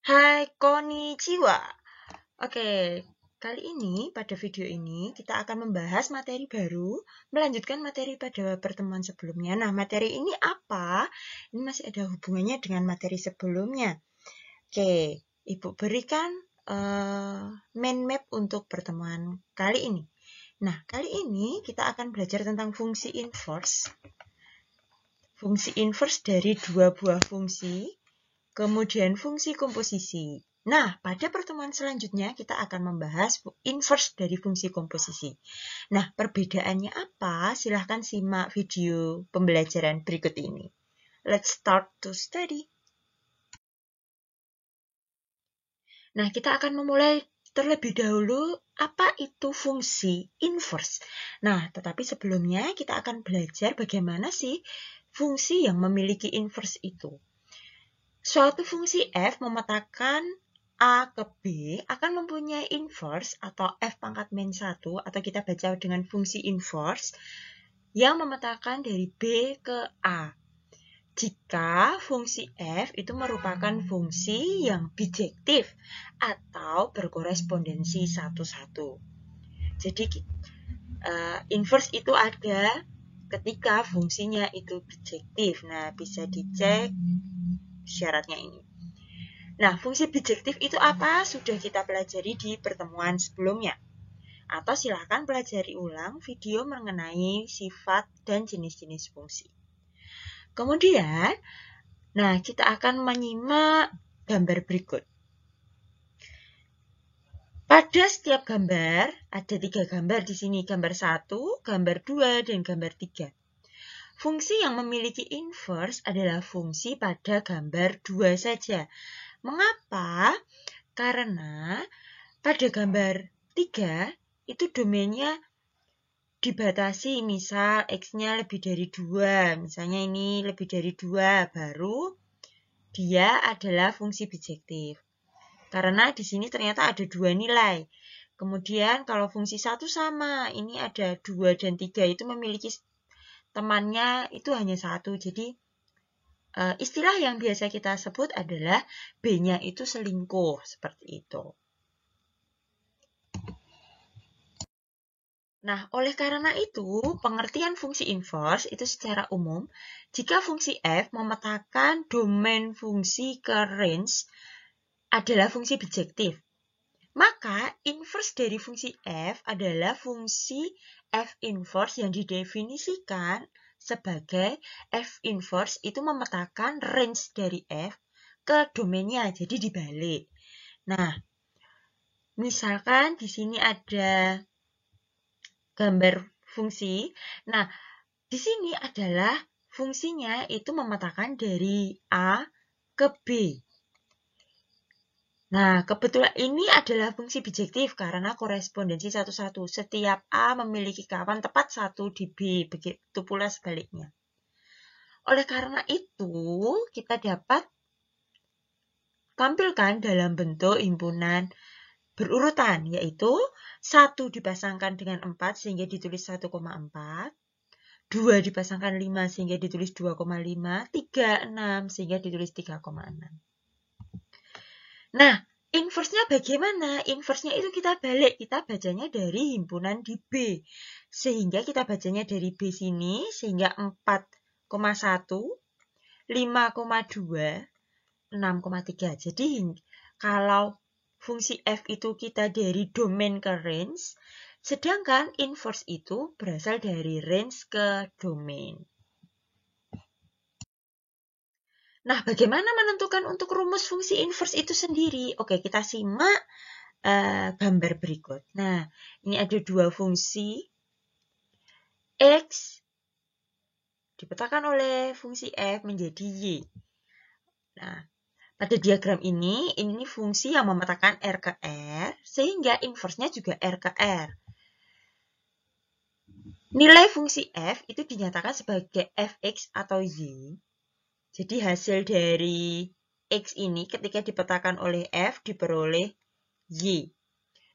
Hai, konnichiwa. Oke, kali ini pada video ini kita akan membahas materi baru, melanjutkan materi pada pertemuan sebelumnya. Nah, materi ini apa? Ini masih ada hubungannya dengan materi sebelumnya. Oke, Ibu berikan mind map untuk pertemuan kali ini. Nah, kali ini kita akan belajar tentang fungsi inverse. Fungsi inverse dari dua buah fungsi. Kemudian fungsi komposisi. Nah, pada pertemuan selanjutnya kita akan membahas inverse dari fungsi komposisi. Nah, perbedaannya apa? Silahkan simak video pembelajaran berikut ini. Let's start to study. Nah, kita akan memulai terlebih dahulu apa itu fungsi inverse. Nah, tetapi sebelumnya kita akan belajar bagaimana sih fungsi yang memiliki inverse itu. Suatu fungsi f memetakan A ke B akan mempunyai inverse atau f pangkat min 1 atau kita baca dengan fungsi inverse yang memetakan dari B ke A. Jika fungsi f itu merupakan fungsi yang bijektif atau berkorespondensi satu-satu. Jadi inverse itu ada ketika fungsinya itu bijektif. Nah, bisa dicek syaratnya ini. Nah, fungsi bijektif itu apa? Sudah kita pelajari di pertemuan sebelumnya. Atau silahkan pelajari ulang video mengenai sifat dan jenis-jenis fungsi. Kemudian, nah kita akan menyimak gambar berikut. Pada setiap gambar, ada 3 gambar di sini. Gambar 1, gambar 2, dan gambar 3. Fungsi yang memiliki inverse adalah fungsi pada gambar 2 saja. Mengapa? Karena pada gambar 3 itu domainnya dibatasi, misal X-nya lebih dari 2. Misalnya ini lebih dari 2, baru dia adalah fungsi bijektif. Karena di sini ternyata ada 2 nilai. Kemudian kalau fungsi 1 sama, ini ada 2 dan 3 itu memiliki temannya itu hanya 1. Jadi istilah yang biasa kita sebut adalah B-nya itu selingkuh, seperti itu. Nah, oleh karena itu, pengertian fungsi inverse itu secara umum, jika fungsi f memetakan domain fungsi ke range adalah fungsi bijektif, maka inverse dari fungsi f adalah fungsi f inverse yang didefinisikan sebagai f inverse itu memetakan range dari f ke domainnya, jadi dibalik. Nah, misalkan di sini ada gambar fungsi. Nah, di sini adalah fungsinya itu memetakan dari A ke B. Nah, kebetulan ini adalah fungsi bijektif karena korespondensi satu-satu. Setiap A memiliki kawan tepat 1 di B, begitu pula sebaliknya. Oleh karena itu, kita dapat tampilkan dalam bentuk himpunan berurutan, yaitu 1 dipasangkan dengan 4 sehingga ditulis 1,4, 2 dipasangkan 5 sehingga ditulis 2,5, 3, 6 sehingga ditulis 3,6. Nah, inverse-nya bagaimana? Inverse-nya itu kita balik, kita bacanya dari himpunan di B. Sehingga kita bacanya dari B sini, sehingga 4,1, 5,2, 6,3. Jadi, kalau fungsi f itu kita dari domain ke range, sedangkan inverse itu berasal dari range ke domain. Nah, bagaimana menentukan untuk rumus fungsi inverse itu sendiri? Oke, kita simak gambar berikut. Nah, ini ada 2 fungsi. X dipetakan oleh fungsi f menjadi y. Nah, pada diagram ini fungsi yang memetakan R ke R, sehingga inverse-nya juga R ke R. Nilai fungsi f itu dinyatakan sebagai fx atau y. Jadi hasil dari x ini ketika dipetakan oleh f diperoleh y.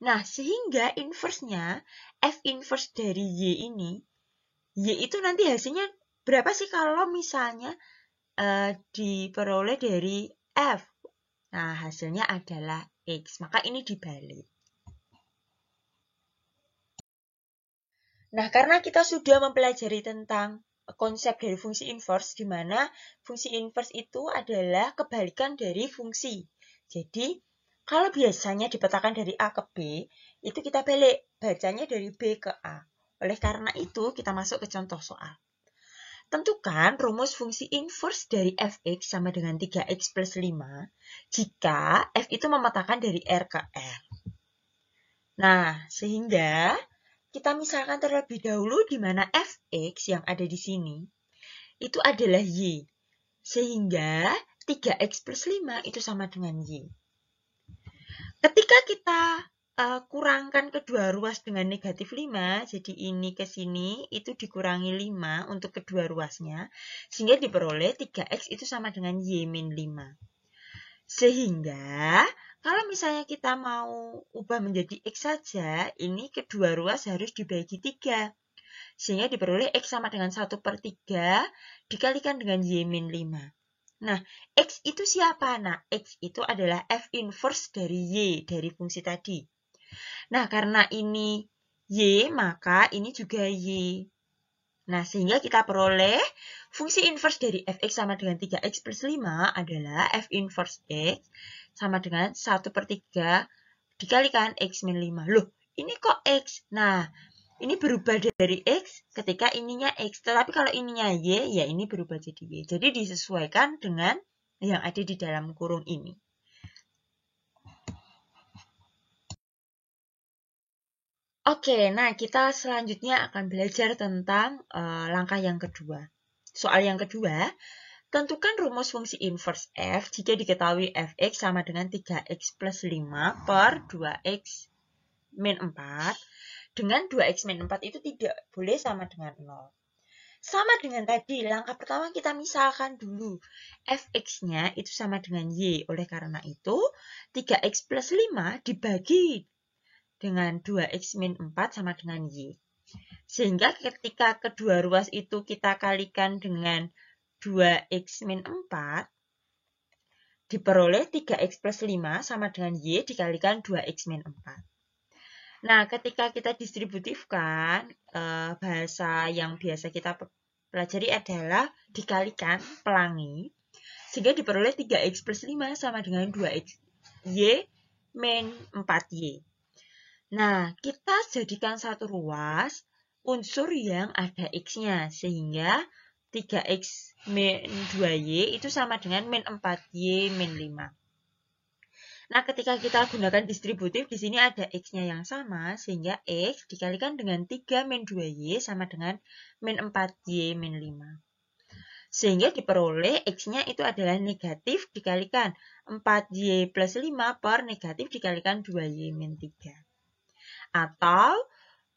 Nah, sehingga inverse-nya f inverse dari y ini, y itu nanti hasilnya berapa sih kalau misalnya diperoleh dari f? Nah, hasilnya adalah X. Maka ini dibalik. Nah, karena kita sudah mempelajari tentang konsep dari fungsi inverse, di mana fungsi inverse itu adalah kebalikan dari fungsi. Jadi, kalau biasanya dipetakan dari A ke B, itu kita balik, bacanya dari B ke A. Oleh karena itu, kita masuk ke contoh soal. Tentukan rumus fungsi inverse dari fx sama dengan 3x plus 5 jika f itu memetakan dari R ke R. Nah, sehingga kita misalkan terlebih dahulu di mana fx yang ada di sini itu adalah y. Sehingga 3x plus 5 itu sama dengan y. Ketika kita kurangkan kedua ruas dengan negatif 5, jadi ini ke sini itu dikurangi 5 untuk kedua ruasnya, sehingga diperoleh 3x itu sama dengan y min 5. Sehingga kalau misalnya kita mau ubah menjadi x saja, ini kedua ruas harus dibagi 3. Sehingga diperoleh x sama dengan 1/3 dikalikan dengan y min 5. Nah, x itu siapa? Nah, x itu adalah f inverse dari y, dari fungsi tadi. Nah, karena ini y, maka ini juga y. Nah, sehingga kita peroleh fungsi inverse dari fx sama dengan 3x plus 5 adalah f inverse x sama dengan 1/3 dikalikan x min 5. Loh, ini kok x? Nah, ini berubah dari x ketika ininya x. Tetapi kalau ininya y, ya ini berubah jadi y. Jadi disesuaikan dengan yang ada di dalam kurung ini. Oke, nah kita selanjutnya akan belajar tentang langkah yang kedua. Soal yang kedua, tentukan rumus fungsi inverse f jika diketahui fx sama dengan 3x plus 5 per 2x min 4. Dengan 2x min 4 itu tidak boleh sama dengan 0. Sama dengan tadi, langkah pertama kita misalkan dulu. Fx-nya itu sama dengan y. Oleh karena itu, 3x plus 5 dibagi dengan 2x min 4 sama dengan y. Sehingga ketika kedua ruas itu kita kalikan dengan 2x min 4, diperoleh 3x plus 5 sama dengan y dikalikan 2x min 4. Nah, ketika kita distributifkan, bahasa yang biasa kita pelajari adalah dikalikan, pelangi, sehingga diperoleh 3x plus 5 sama dengan 2x y min 4y. Nah, kita jadikan satu ruas unsur yang ada x-nya, sehingga 3x min 2y itu sama dengan min 4y min 5. Nah, ketika kita gunakan distributif, di sini ada x-nya yang sama, sehingga x dikalikan dengan 3 min 2y sama dengan min 4y min 5. Sehingga diperoleh x-nya itu adalah negatif dikalikan 4y plus 5 per negatif dikalikan 2y min 3. Atau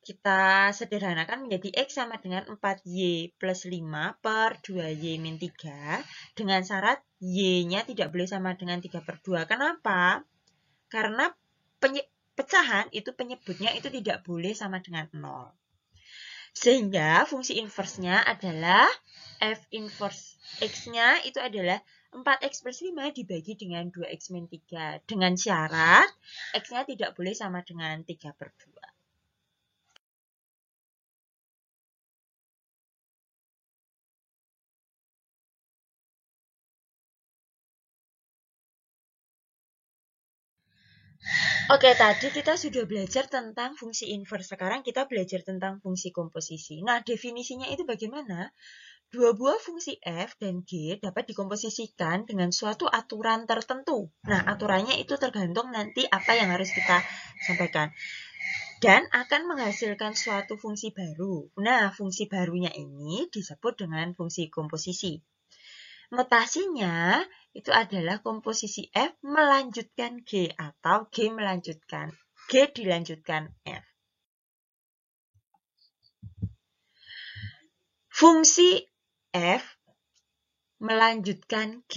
kita sederhanakan menjadi x sama dengan 4y plus 5 per 2y min 3 dengan syarat y-nya tidak boleh sama dengan 3/2. Kenapa? Karena pecahan itu penyebutnya itu tidak boleh sama dengan 0. Sehingga fungsi inverse-nya /nya f inverse x-nya itu adalah 4x plus 5 dibagi dengan 2x min 3. Dengan syarat x-nya tidak boleh sama dengan 3/2. Oke, tadi kita sudah belajar tentang fungsi inverse. Sekarang kita belajar tentang fungsi komposisi. Nah, definisinya itu bagaimana? Dua buah fungsi f dan g dapat dikomposisikan dengan suatu aturan tertentu. Nah, aturannya itu tergantung nanti apa yang harus kita sampaikan. Dan akan menghasilkan suatu fungsi baru. Nah, fungsi barunya ini disebut dengan fungsi komposisi. Notasinya itu adalah komposisi F melanjutkan G atau G dilanjutkan F. Fungsi F melanjutkan G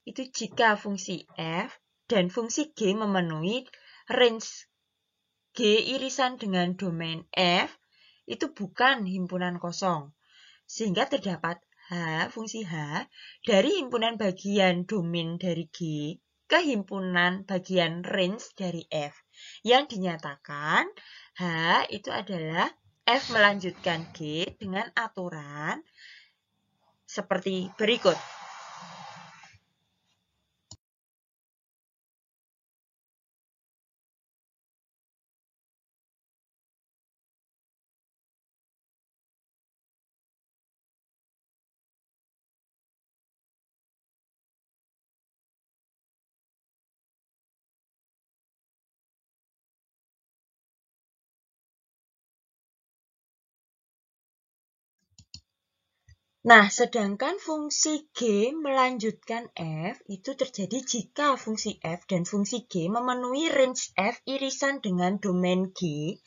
itu jika fungsi F dan fungsi G memenuhi range G irisan dengan domain F itu bukan himpunan kosong. Sehingga terdapat H, fungsi H, dari himpunan bagian domain dari G kehimpunan bagian range dari F. Yang dinyatakan H itu adalah F melanjutkan G dengan aturan seperti berikut. Nah, sedangkan fungsi G melanjutkan F itu terjadi jika fungsi F dan fungsi G memenuhi range F irisan dengan domain G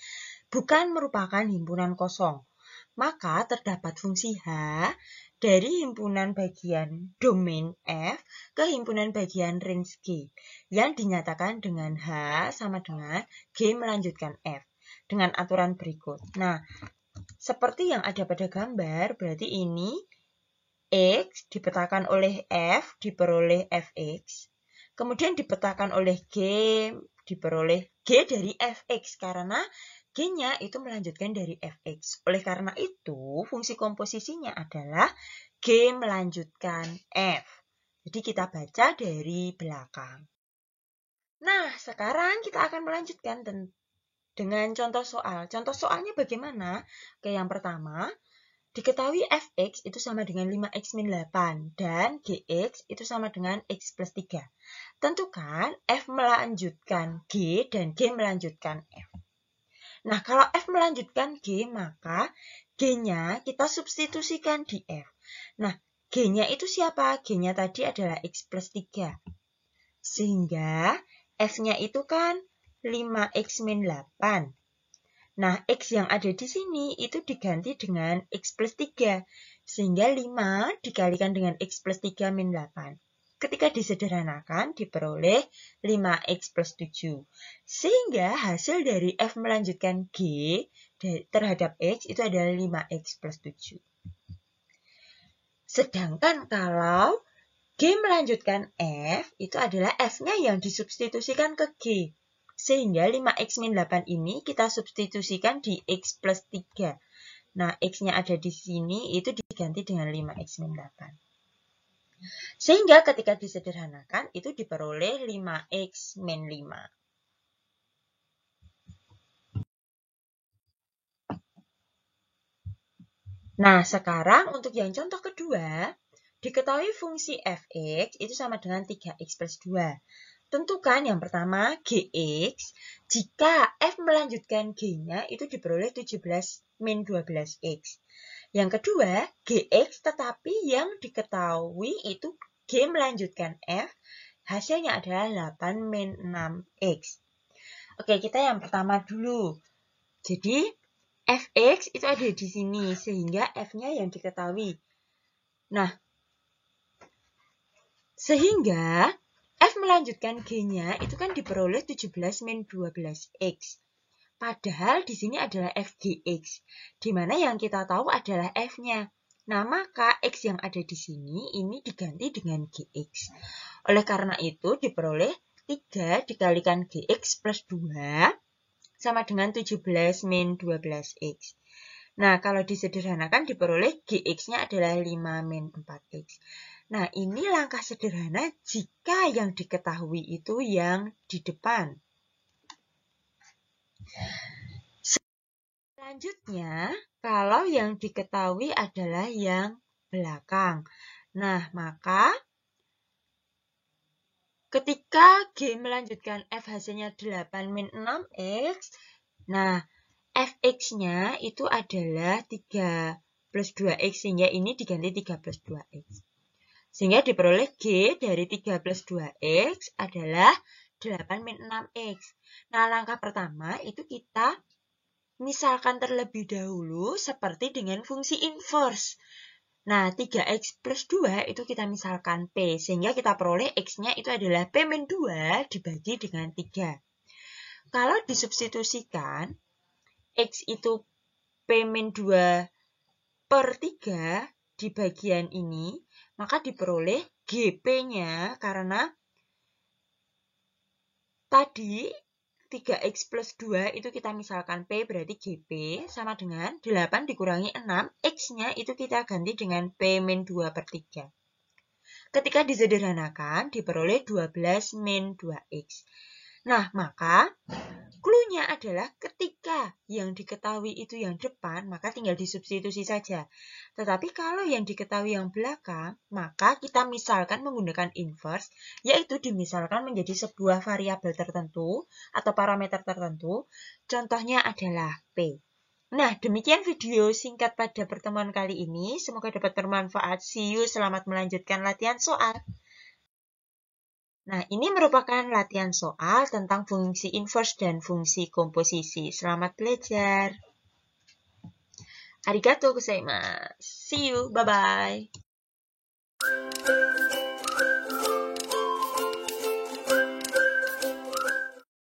bukan merupakan himpunan kosong. Maka terdapat fungsi H dari himpunan bagian domain F ke himpunan bagian range G yang dinyatakan dengan H sama dengan G melanjutkan F dengan aturan berikut. Nah, seperti yang ada pada gambar, berarti ini X dipetakan oleh F diperoleh Fx. Kemudian dipetakan oleh G diperoleh G dari Fx karena G-nya itu melanjutkan dari Fx. Oleh karena itu, fungsi komposisinya adalah G melanjutkan F. Jadi kita baca dari belakang. Nah, sekarang kita akan melanjutkan dengan contoh soal. Contoh soalnya bagaimana? Oke, yang pertama, diketahui Fx itu sama dengan 5x min 8 dan Gx itu sama dengan x plus 3. Tentukan F melanjutkan G dan G melanjutkan F. Nah, kalau F melanjutkan G, maka G-nya kita substitusikan di F. Nah, G-nya itu siapa? G-nya tadi adalah x plus 3. Sehingga F-nya itu kan 5x min 8. Nah, X yang ada di sini itu diganti dengan X plus 3. Sehingga 5 dikalikan dengan X plus 3 min 8. Ketika disederhanakan, diperoleh 5X plus 7. Sehingga hasil dari F melanjutkan G terhadap X itu adalah 5X plus 7. Sedangkan kalau G melanjutkan F, itu adalah F-nya yang disubstitusikan ke G. Sehingga 5x min 8 ini kita substitusikan di x plus 3. Nah, x-nya ada di sini, itu diganti dengan 5x min 8. Sehingga ketika disederhanakan, itu diperoleh 5x min 5. Nah, sekarang untuk yang contoh kedua, diketahui fungsi fx itu sama dengan 3x plus 2. Tentukan yang pertama Gx, jika F melanjutkan G-nya itu diperoleh 17 min 12X. Yang kedua, Gx tetapi yang diketahui itu G melanjutkan F, hasilnya adalah 8 min 6X. Oke, kita yang pertama dulu. Jadi, Fx itu ada di sini, sehingga F-nya yang diketahui. Nah, sehingga F melanjutkan G-nya itu kan diperoleh 17 min 12X. Padahal di sini adalah Fgx, di mana yang kita tahu adalah F-nya. Nah, maka X yang ada di sini ini diganti dengan Gx. Oleh karena itu diperoleh 3 dikalikan Gx plus 2 sama dengan 17 min 12X. Nah, kalau disederhanakan diperoleh Gx-nya adalah 5 min 4X. Nah, ini langkah sederhana jika yang diketahui itu yang di depan. Selanjutnya, kalau yang diketahui adalah yang belakang. Nah, maka ketika G melanjutkan F hasilnya 8 min 6X, nah, Fx-nya itu adalah 3 plus 2X, sehingga ini diganti 3 plus 2X. Sehingga diperoleh G dari 3 plus 2X adalah 8 min 6X. Nah, langkah pertama itu kita misalkan terlebih dahulu seperti dengan fungsi inverse. Nah, 3X plus 2 itu kita misalkan P. Sehingga kita peroleh X-nya itu adalah P min 2 dibagi dengan 3. Kalau disubstitusikan, X itu P min 2 per 3 di bagian ini, maka diperoleh GP-nya karena Tadi 3x plus 2 itu kita misalkan P berarti GP sama dengan 8 dikurangi 6, X-nya itu kita ganti dengan P min 2 per 3. Ketika disederhanakan, diperoleh 12 min 2X. Nah, maka clue-nya adalah ketika yang diketahui itu yang depan, maka tinggal disubstitusi saja. Tetapi kalau yang diketahui yang belakang, maka kita misalkan menggunakan inverse, yaitu dimisalkan menjadi sebuah variabel tertentu atau parameter tertentu. Contohnya adalah P. Nah, demikian video singkat pada pertemuan kali ini. Semoga dapat bermanfaat. See you, selamat melanjutkan latihan soal. Nah, ini merupakan latihan soal tentang fungsi inverse dan fungsi komposisi. Selamat belajar. Arigatou gozaimasu. See you. Bye-bye.